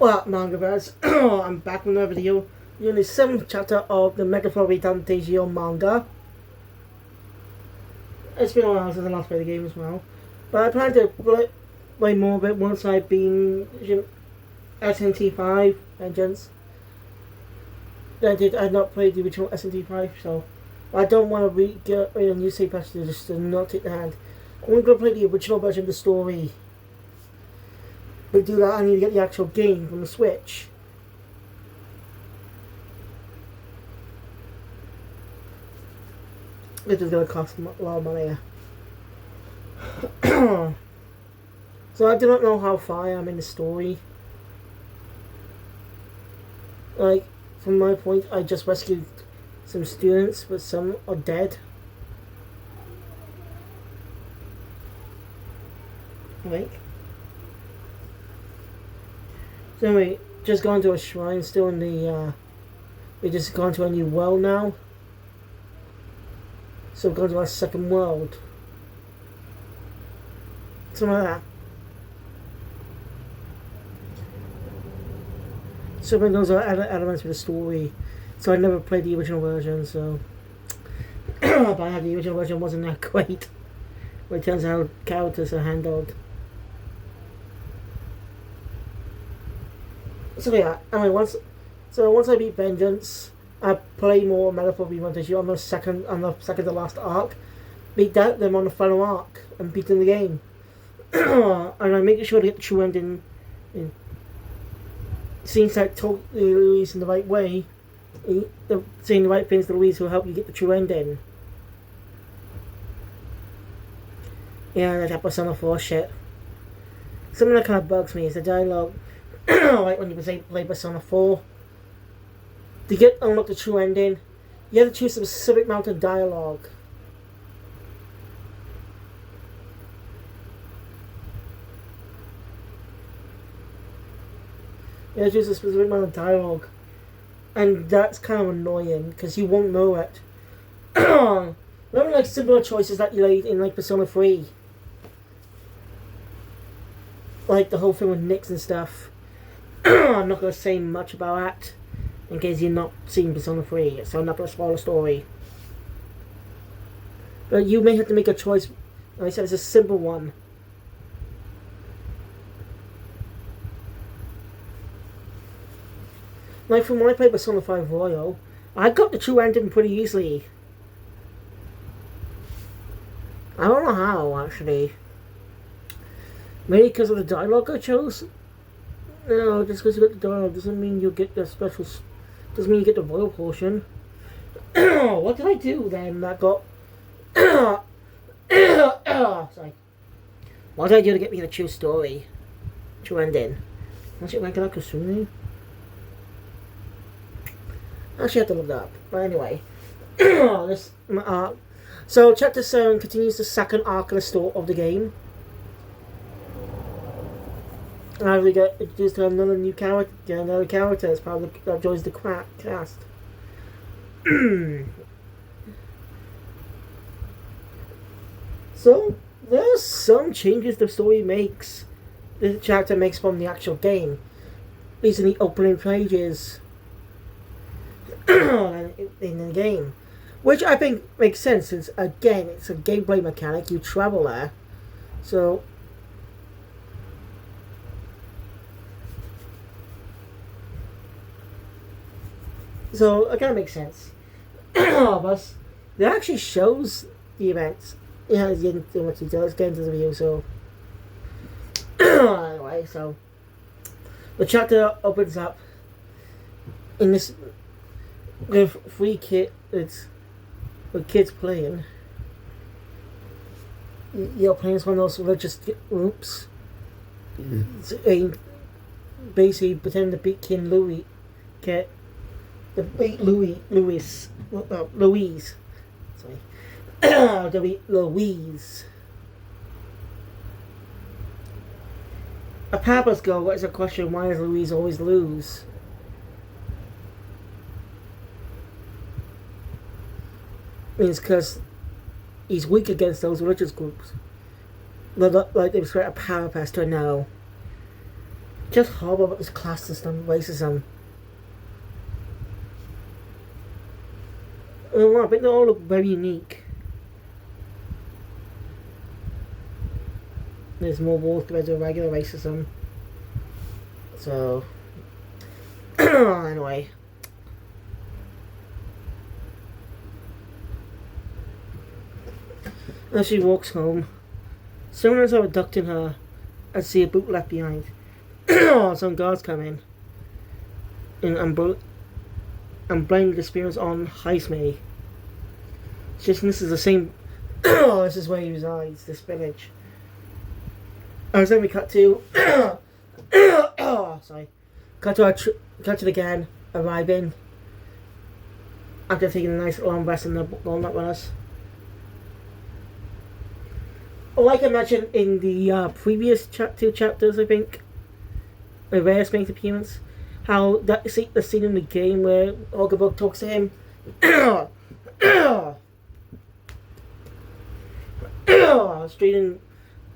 Well, manga guys, I'm back with another video. You're in the 7th chapter of the ReFantazio manga. It's been a while since I last played the game as well. But I plan to play more of it once I've been SNT5 Vengeance. I've not played the original SNT5, so I don't want to get a new save patch to just not take the hand. I'm going to play the original version of the story. But to do that, I need to get the actual game from the Switch. This is going to cost a lot of money. So I do not know how far I am in the story. Like, from my point, I just rescued some students, but some are dead. Right. So anyway, just going to a shrine, still in the, we just gone to a new world now. So we're going to our second world. Something like that. So those are elements of the story. So I never played the original version, so... but the original version wasn't that great. But it turns out characters are handled. So yeah, anyway, once I beat Vengeance, I play more Metaphor ReFantazio on the second to last arc. Beat them on the final arc and beat them the game. And I'm making sure to get the true ending. Seems like talk Louise in the right way, saying the right things to Louise will help you get the true ending. Yeah, that Persona 4 shit. Something that kind of bugs me is the dialogue. Like when you play Persona 4, to unlock the true ending, you have to choose a specific amount of dialogue. You have to choose a specific amount of dialogue, and that's kind of annoying because you won't know it. Remember, like similar choices that you made in like Persona 3, like the whole thing with Nyx and stuff. I'm not going to say much about that in case you're not seen Persona 3, so I'm not going to spoil the story. But you may have to make a choice. Like I said, it's a simple one. Like from when I played Persona 5 Royal, I got the true ending pretty easily. I don't know how, actually. Maybe because of the dialogue I chose? No, just because you got the dialogue doesn't mean you'll get the special... Doesn't mean you get the royal portion. What did I do then that got... Sorry. What did I do to get me the true story? True ending? Was it Rankin Akusumi? I actually have to look that up. But anyway. So chapter 7 continues the second arc of the story of the game. And we get introduced to another character as part of that joins the cast. So there are some changes the story makes. The chapter makes from the actual game. These are the opening pages in the game, which I think makes sense since again it's a gameplay mechanic. You travel there, so. So it kind of makes sense. But it actually shows the events. Yeah, you didn't do much detail. Let's get into the review. So anyway, so the chapter opens up in this with kids playing. You're playing as one of those religious groups. Basically pretending to beat King Louis. The beat Louise. Sorry. The beat Louise. A Papa's goal is a question: why does Louise always lose? Means because he's weak against those religious groups. Like they expect a power pass to know. Just horrible about this class system, racism. I think they all look very unique. There's more walls compared to regular racism. So, anyway. As she walks home, someone is abducting her and see a boot left behind. Some guards come in and blame the experience on Heisme. Just this is the same. This is where he resides. This village. And then we cut to. Sorry. Cut to the gang arriving after taking a nice long rest in the walnut runners. Like I mentioned in the previous two chapters, I think, where Reyes makes appearance, how the scene in the game where Ogabok talks to him. It's treated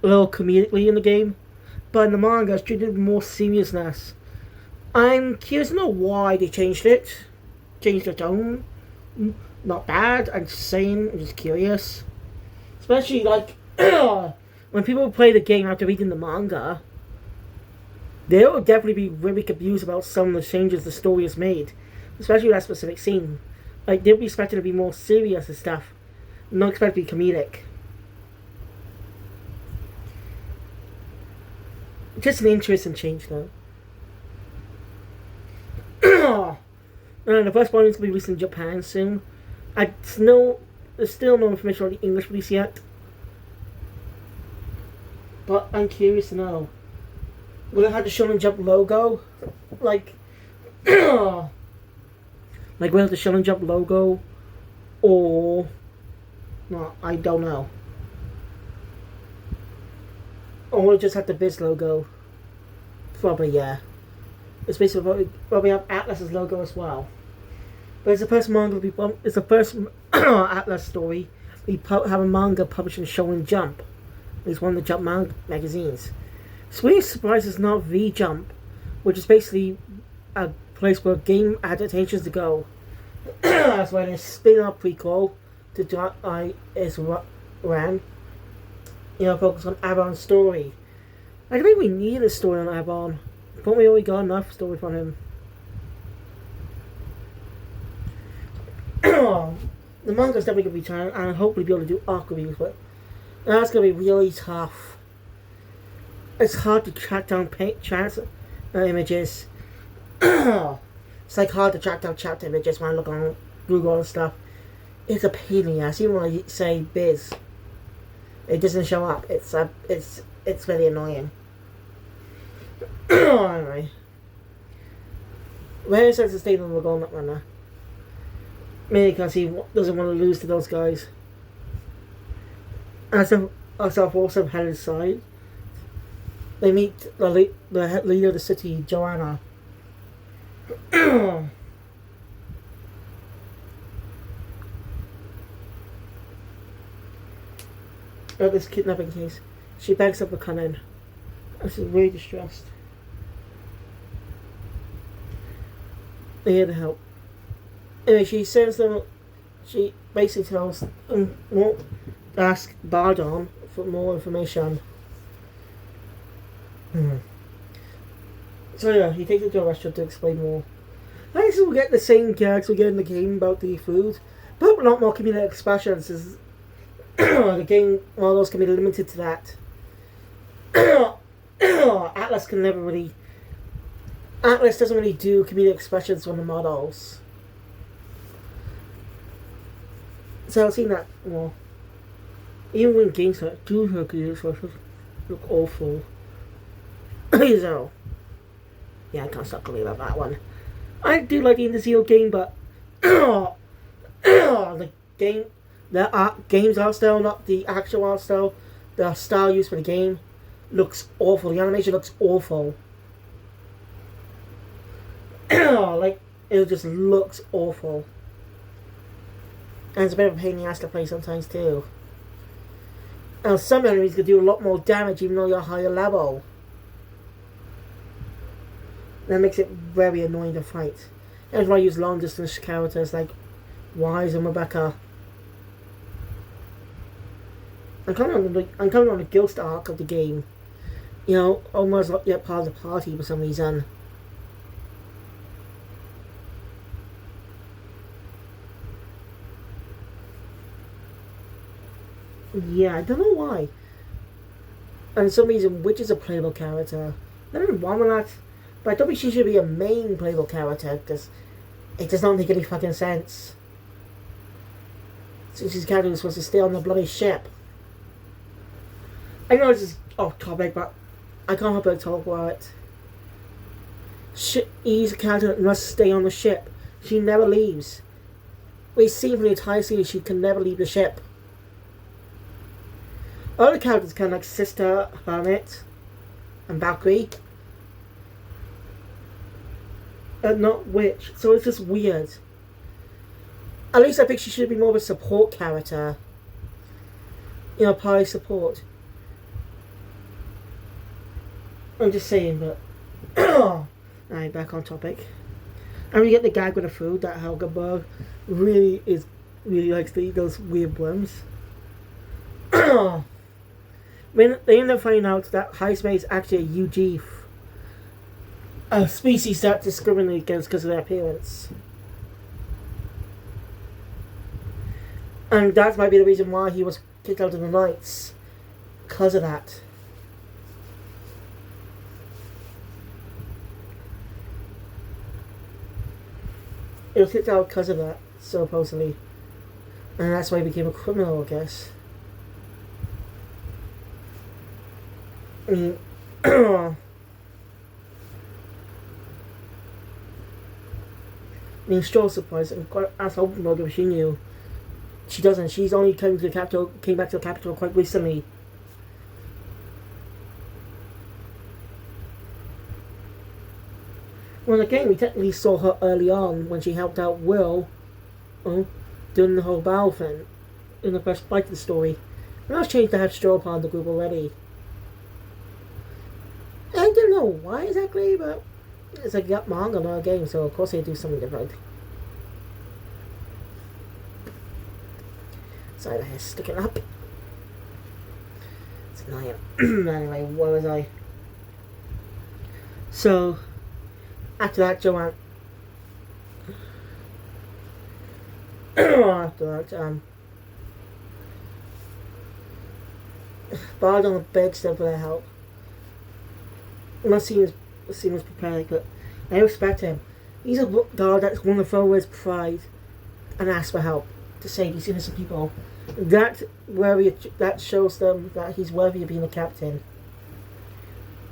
a little comedically in the game, but in the manga it's treated with more seriousness. I'm curious to know why they changed it. Changed the tone. Not bad, I'm just saying, I'm just curious. Especially like when people play the game after reading the manga, they will definitely be really confused about some of the changes the story has made. Especially that specific scene. Like they'll be expecting to be more serious and stuff. Not expected to be comedic. Just an interesting change though. And the first volume is going to be released in Japan soon. There's still no information on the English release yet. But I'm curious to know. Will it have the Shonen Jump logo? Like will it have the Shonen Jump logo? Or... no, I don't know. Or will it just have the Viz logo? Probably, yeah. It's basically probably have Atlas's logo as well. But it's the first manga it's the first Atlas story we have a manga published in Shonen Jump. It's one of the Jump magazines. Sweet Surprise is not V Jump, which is basically a place where game adaptations to go. That's why there's spin-off prequel to Dark Eye is ran. Focus on Abon's story. I don't think we need a story on Abon. But we already got enough story from him. The manga's definitely going to be trying, and hopefully be able to do arc reviews, but that's going to be really tough. It's hard to track down images. It's like hard to track down chapter images when I look on Google and stuff. It's a pain in the ass. Even when I say Biz, it doesn't show up. It's really annoying. Anyway, where is to stay on the Golden Runner? Maybe because he doesn't want to lose to those guys. As I've also had his side, they meet the leader of the city, Joanna. At this kidnapping case, she begs them to come in. She's really distressed. They're here to help. Anyway, she sends them. She basically tells them won't ask Bardon for more information. So yeah, he takes her to a restaurant to explain more. I guess we'll get the same characters we get in the game about the food, but a lot more comedic expressions. Is the game models can be limited to that. Atlas doesn't really do comedic expressions on the models. So I've seen that more. Even when games do her comedic expressions look awful. So yeah, I can't stop talking about that one. I do like the Indizio game, but the game's art style, not the actual art style, the style used for the game looks awful. The animation looks awful. Like, it just looks awful. And it's a bit of a pain in the ass to play sometimes too. And some enemies can do a lot more damage even though you're higher level. That makes it very annoying to fight. That's why I use long distance characters like Wise and Rebecca. I'm coming on the ghost arc of the game. You know, almost not yet part of the party for some reason. Yeah, I don't know why. And for some reason, Witch is a playable character. Nothing wrong with that, but I don't think she should be a main playable character because it does not make any fucking sense. Since this character is supposed to stay on the bloody ship. I know this is off topic, but I can't help but talk about it. She's a character that must stay on the ship. She never leaves. We've seen for the entire series she can never leave the ship. Other characters kind of like Sister, Hermit, and Valkyrie. Not Witch, so it's just weird. At least I think she should be more of a support character. You know, party support. I'm just saying, but... Alright, back on topic. And when you get the gag with the food, that Helga Berg really likes to eat those weird worms. When they end up finding out that Heismay is actually a UG, a species that discriminated against because of their appearance. And that might be the reason why he was kicked out of the Knights. Because of that. It was kicked out because of that, supposedly. And that's why he became a criminal, I guess. I mean, still surprised. I'm quite as hoping if she knew. She doesn't. She's only came back to the capital quite recently. Well, again, we technically saw her early on when she helped out Will during the whole battle thing in the first fight of the story. And that's changed to have Stroll part of the group already. I don't know why exactly, but it's like got manga, not a game, so of course they do something different. Sorry, my hair's sticking up. It's annoying. Anyway, where was I? So, after that, Joanne. After that, Bardon begs them for their help. I'm not seeing his prepared, but I respect him. He's a guard that's one of Thor's pride and asks for help to save these innocent people. That shows them that he's worthy of being a captain.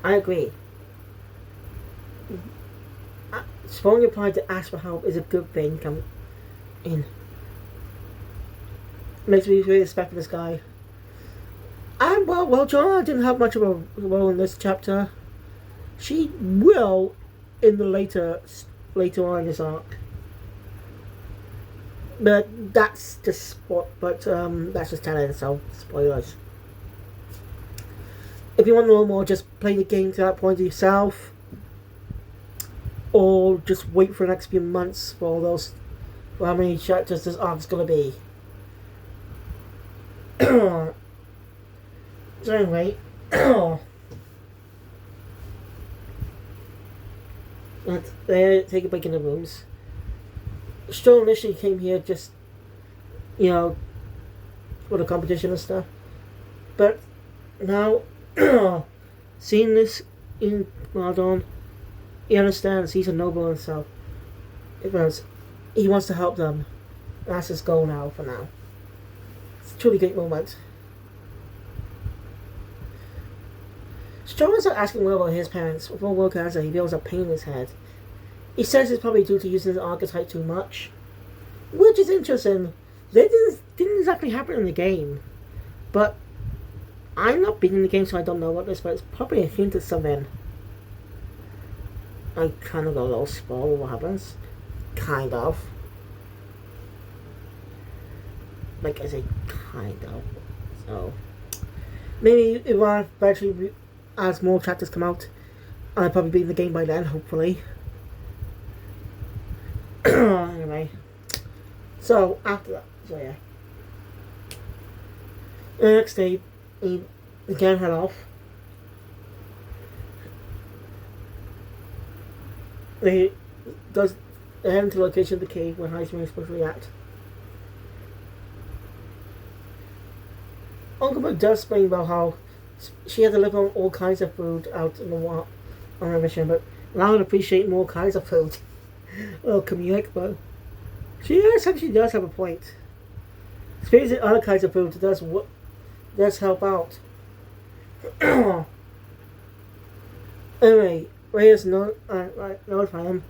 I agree. Showing your pride to ask for help is a good thing. Come in. Makes me really respect this guy. And well, Joanna didn't have much of a role in this chapter. She will in the later on in this arc. But that's just that's just telling, so spoilers. If you want to know more, just play the game to that point yourself. Or just wait for the next few months for how many chapters this arc's gonna be. So anyway, they take a break in the rooms. Stroll initially came here just, for the competition and stuff. But now, seeing this in Mardon, he understands he's a noble himself. He wants to help them. That's his goal now, for now. It's a truly great moment. Stroll is asking Will about his parents. Before Will can answer, he feels a pain in his head. He says it's probably due to using his archetype too much. Which is interesting. That didn't exactly happen in the game. But I'm not beating the game, so I don't know about this, but it's probably a hint of something. I kind of got a little spoiled what happens. Kind of. Like I say, kind of. So maybe if I eventually, as more chapters come out, I'll probably be in the game by then, hopefully. Anyway. So, after that, so yeah. The next day, he again head off. They head into the location of the cave where Heisman is supposed to react. Uncle Bud does explain about how she had to live on all kinds of food out in the wild on her mission, but now I would appreciate more kinds of food. A little comedic, but she does have a point. Experiencing other kinds of food does help out. Anyway, Ray is notifying him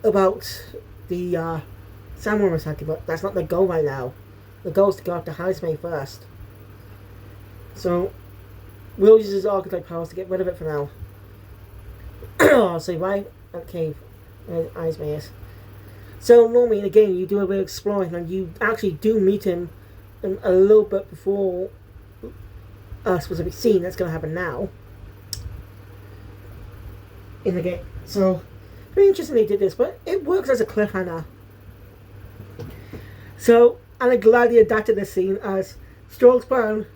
about the Samurai Masaki, but that's not the goal right now. The goal is to go after Heisman first. So, Will uses his archetype powers to get rid of it for now. So right at the cave where Heisman is. So normally in the game you do a bit of exploring and you actually do meet him a little bit before a specific scene that's going to happen now in the game. So, very interesting they did this, but it works as a cliffhanger. So, I'm glad they adapted this scene as Stroke's plan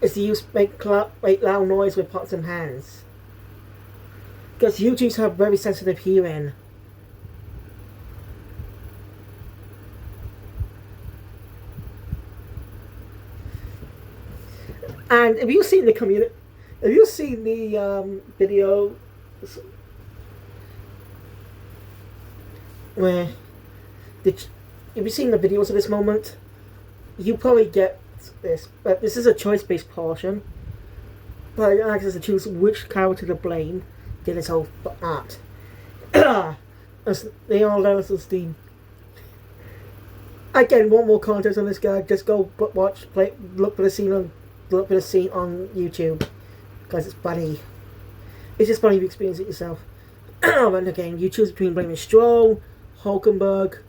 is to make loud noise with pots and pans. Because YouTubers have very sensitive hearing. And if you've seen the video where if you've seen the videos of this moment, you probably get this. But this is a choice-based portion. But it acts as to choose which character to blame did this whole art. As they all let us on Steam. Again, one more context on this guy. Just go look for the scene on YouTube, because it's funny. It's just funny if you experience it yourself. And again, you choose between blaming Stroll, Hulkenberg,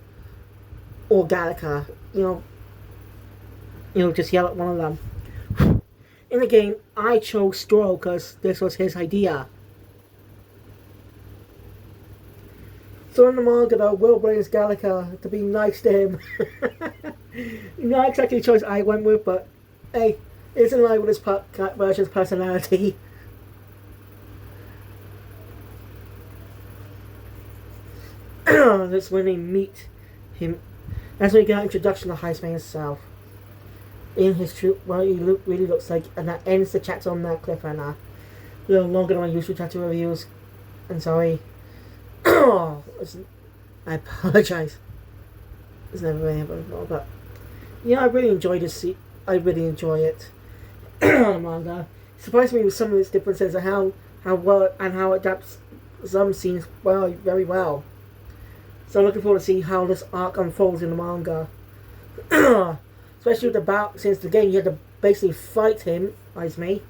or Gallica. You know, just yell at one of them. In the game, I chose Stroll because this was his idea. So in the manga, though, Will blames Gallica to be nice to him. Not exactly the choice I went with, but hey, it's in line with his version's personality. That's when they meet him. That's when we get an introduction to Heisman himself. In his true, what he really looks like, and that ends the chapter on that cliffhanger. A little longer than my usual chapter reviews. I'm sorry. I apologize. It's never really happened before, but yeah, I really enjoy this. I really enjoy it. The manga surprised me with some of its differences and how well and how it adapts some scenes very well. So I'm looking forward to see how this arc unfolds in the manga. Especially with since the game you had to basically fight him, Heisman,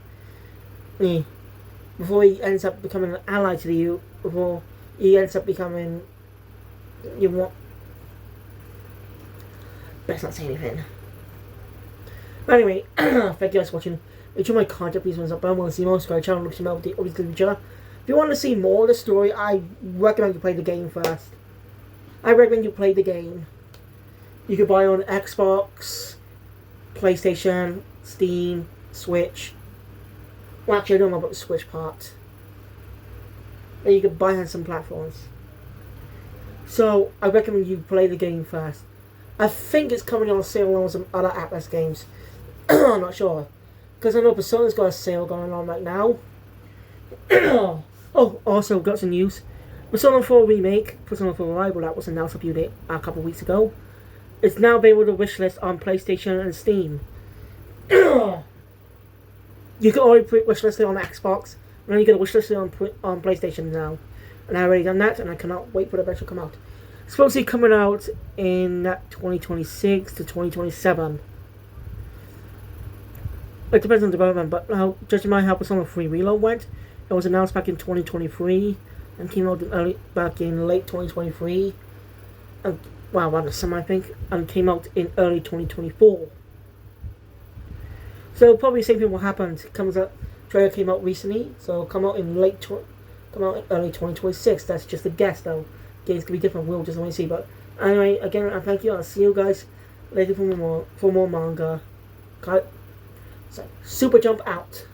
before he ends up becoming an ally to you. Before he ends up becoming best not say anything. But anyway, thank you guys for watching. Make sure my content please up. I want to see more. Subscribe to the channel. Look at the obviously future. If you want to see more of the story, I recommend you play the game first. I recommend you play the game. You can buy on Xbox, PlayStation, Steam, Switch. Well, actually, I don't know about the Switch part. And you can buy on some platforms. So, I recommend you play the game first. I think it's coming on sale along with some other Atlas games. I'm not sure. Because I know Persona's got a sale going on right now. Oh, also got some news. Persona 4 Remake, Persona 4 Arrival, that was announced a couple of weeks ago. It's now available to wishlist on PlayStation and Steam. You can already wishlist it on Xbox, and then you can wishlist it on PlayStation now. And I've already done that, and I cannot wait for the batch to come out. It's supposed to be coming out in 2026 to 2027. It depends on development, but now, judging by how Persona 3 Reload went, it was announced back in 2023 and came out back in late 2023. And, well, around the summer, I think, and came out in early 2024. So probably the same thing will happen. It comes out trailer came out recently, so it'll come out in early 2026. That's just a guess, though. Games could be different. We'll just want to see. But anyway, again, I thank you. I'll see you guys later for more manga. Cut. So, Super Jump out.